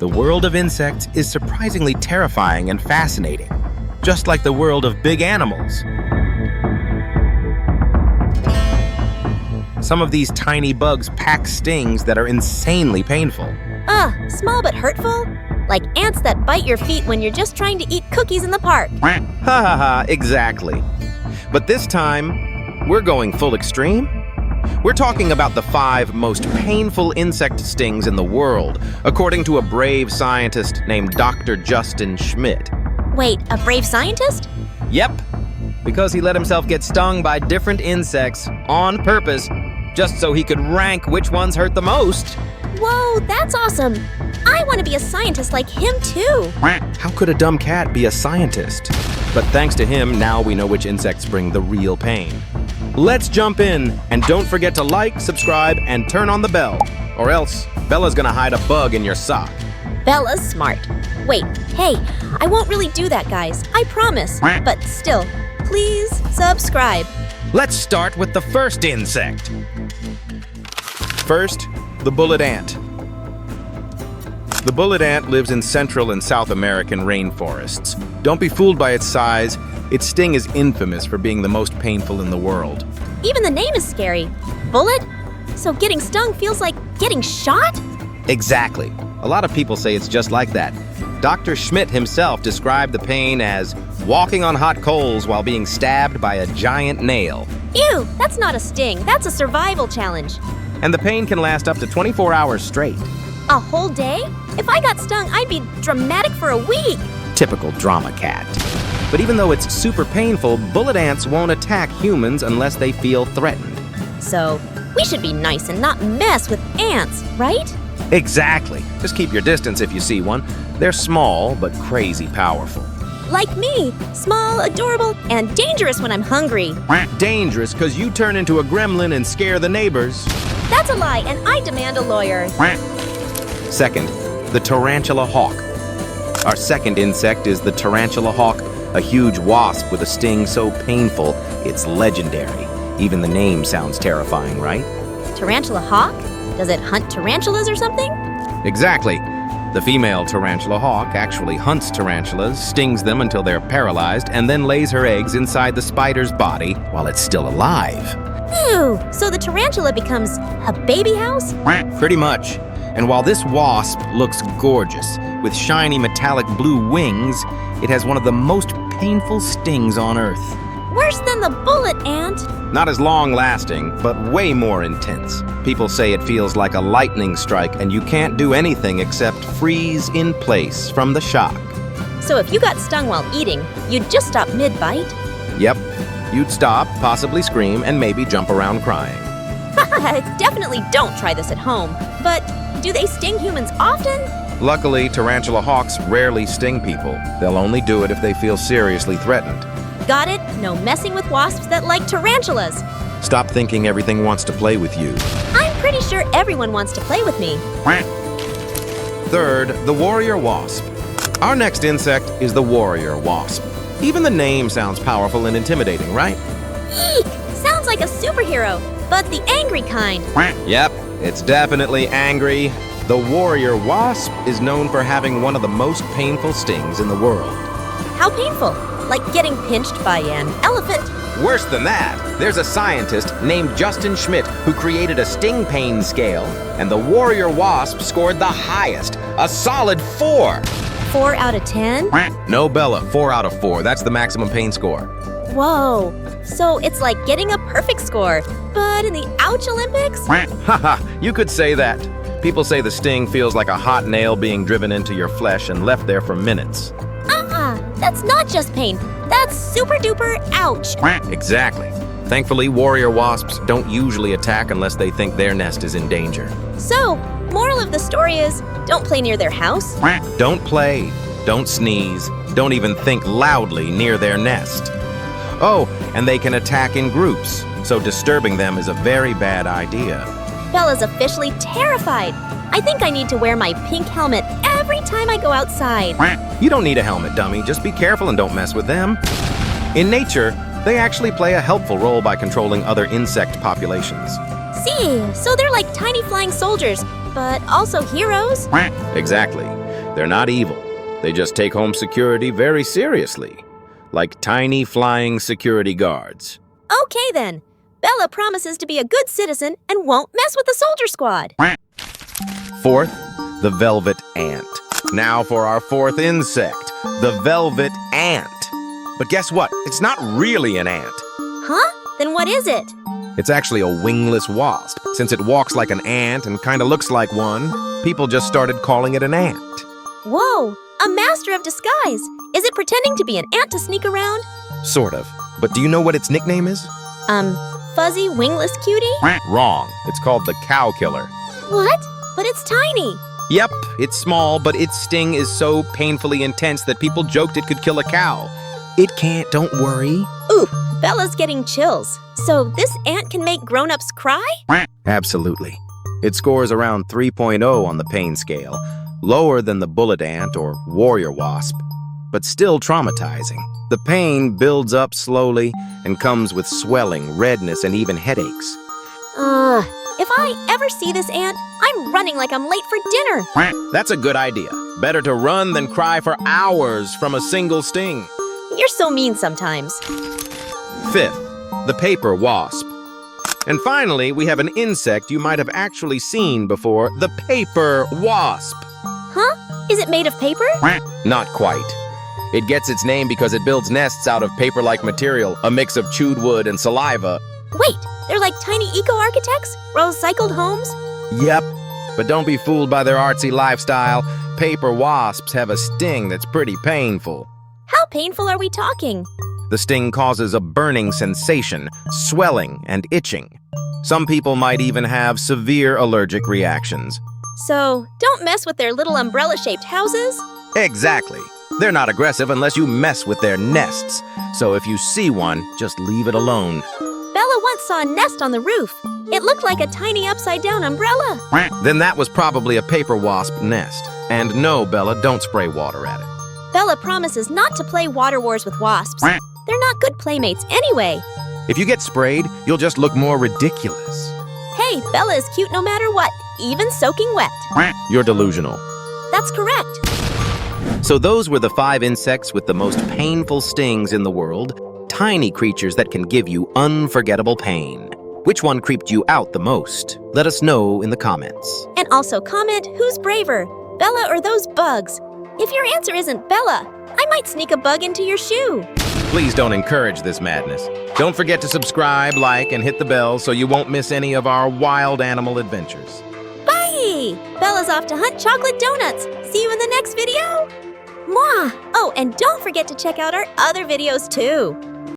The world of insects is surprisingly terrifying and fascinating, just like the world of big animals. Some of these tiny bugs pack stings that are insanely painful. Small but hurtful? Like ants that bite your feet when you're just trying to eat cookies in the park. Ha ha ha, exactly. But this time, we're going full extreme. We're talking about the 5 most painful insect stings in the world, according to a brave scientist named Dr. Justin Schmidt. Wait, a brave scientist? Yep, because he let himself get stung by different insects on purpose, just so he could rank which ones hurt the most. Whoa, that's awesome! I want to be a scientist like him too! How could a dumb cat be a scientist? But thanks to him, now we know which insects bring the real pain. Let's jump in, and don't forget to like, subscribe, and turn on the bell, or else Bella's gonna hide a bug in your sock. Bella's smart. Wait, hey, I won't really do that, guys. I promise. But still, please subscribe. Let's start with the first insect. First, the bullet ant. The bullet ant lives in Central and South American rainforests. Don't be fooled by its size. Its sting is infamous for being the most painful in the world. Even the name is scary. Bullet? So getting stung feels like getting shot? Exactly. A lot of people say it's just like that. Dr. Schmidt himself described the pain as walking on hot coals while being stabbed by a giant nail. Ew, that's not a sting. That's a survival challenge. And the pain can last up to 24 hours straight. A whole day? If I got stung, I'd be dramatic for a week. Typical drama cat. But even though it's super painful, bullet ants won't attack humans unless they feel threatened. So, we should be nice and not mess with ants, right? Exactly. Just keep your distance if you see one. They're small, but crazy powerful. Like me, small, adorable, and dangerous when I'm hungry. Dangerous because you turn into a gremlin and scare the neighbors. That's a lie, and I demand a lawyer. Second, the tarantula hawk. Our second insect is the tarantula hawk, a huge wasp with a sting so painful, it's legendary. Even the name sounds terrifying, right? Tarantula hawk? Does it hunt tarantulas or something? Exactly. The female tarantula hawk actually hunts tarantulas, stings them until they're paralyzed, and then lays her eggs inside the spider's body while it's still alive. Ew, so the tarantula becomes a baby house? Pretty much. And while this wasp looks gorgeous, with shiny metallic blue wings, it has one of the most painful stings on Earth. Worse than the bullet ant. Not as long-lasting, but way more intense. People say it feels like a lightning strike, and you can't do anything except freeze in place from the shock. So if you got stung while eating, you'd just stop mid-bite? Yep. You'd stop, possibly scream, and maybe jump around crying. Definitely don't try this at home. But do they sting humans often? Luckily, tarantula hawks rarely sting people. They'll only do it if they feel seriously threatened. Got it? No messing with wasps that like tarantulas. Stop thinking everything wants to play with you. I'm pretty sure everyone wants to play with me. Third, the warrior wasp. Our next insect is the warrior wasp. Even the name sounds powerful and intimidating, right? Eek! Sounds like a superhero, but the angry kind. Yep, it's definitely angry. The warrior wasp is known for having one of the most painful stings in the world. How painful? Like getting pinched by an elephant? Worse than that, there's a scientist named Justin Schmidt who created a sting pain scale, and the warrior wasp scored the highest, a solid 4. 4 out of 10? No, Bella, 4 out of 4. That's the maximum pain score. Whoa, so it's like getting a perfect score, but in the Ouch Olympics? Haha, you could say that. People say the sting feels like a hot nail being driven into your flesh and left there for minutes. That's not just pain. That's super duper ouch. Exactly. Thankfully, warrior wasps don't usually attack unless they think their nest is in danger. So, moral of the story is, don't play near their house? Don't play, don't sneeze, don't even think loudly near their nest. Oh, and they can attack in groups, so disturbing them is a very bad idea. Bella's officially terrified. I think I need to wear my pink helmet every time I go outside. You don't need a helmet, dummy. Just be careful and don't mess with them. In nature, they actually play a helpful role by controlling other insect populations. See, so they're like tiny flying soldiers, but also heroes? Exactly. They're not evil. They just take home security very seriously, like tiny flying security guards. Okay then. Bella promises to be a good citizen and won't mess with the soldier squad. Fourth, the velvet ant. Now for our fourth insect, the velvet ant. But guess what? It's not really an ant. Huh? Then what is it? It's actually a wingless wasp. Since it walks like an ant and kind of looks like one, people just started calling it an ant. Whoa, a master of disguise. Is it pretending to be an ant to sneak around? Sort of. But do you know what its nickname is? Fuzzy wingless cutie? Wrong. It's called the cow killer. What? But it's tiny. Yep, it's small, but its sting is so painfully intense that people joked it could kill a cow. It can't, don't worry. Ooh, Bella's getting chills. So this ant can make grown-ups cry? Absolutely. It scores around 3.0 on the pain scale, lower than the bullet ant or warrior wasp, but still traumatizing. The pain builds up slowly and comes with swelling, redness, and even headaches. If I ever see this ant, I'm running like I'm late for dinner. That's a good idea. Better to run than cry for hours from a single sting. You're so mean sometimes. Fifth, the paper wasp. And finally, we have an insect you might have actually seen before, the paper wasp. Huh? Is it made of paper? Not quite. It gets its name because it builds nests out of paper-like material, a mix of chewed wood and saliva. Wait, they're like tiny eco-architects? Recycled homes? Yep, but don't be fooled by their artsy lifestyle. Paper wasps have a sting that's pretty painful. How painful are we talking? The sting causes a burning sensation, swelling, and itching. Some people might even have severe allergic reactions. So, don't mess with their little umbrella-shaped houses? Exactly. They're not aggressive unless you mess with their nests. So if you see one, just leave it alone. Bella once saw a nest on the roof. It looked like a tiny upside-down umbrella. Then that was probably a paper wasp nest. And no, Bella, don't spray water at it. Bella promises not to play water wars with wasps. They're not good playmates anyway. If you get sprayed, you'll just look more ridiculous. Hey, Bella is cute no matter what, even soaking wet. You're delusional. That's correct. So those were the 5 insects with the most painful stings in the world. Tiny creatures that can give you unforgettable pain. Which one creeped you out the most? Let us know in the comments. And also comment who's braver, Bella or those bugs. If your answer isn't Bella, I might sneak a bug into your shoe. Please don't encourage this madness. Don't forget to subscribe, like, and hit the bell so you won't miss any of our wild animal adventures. Bye! Bella's off to hunt chocolate donuts. See you in the next video. Mwah! Oh, and don't forget to check out our other videos too.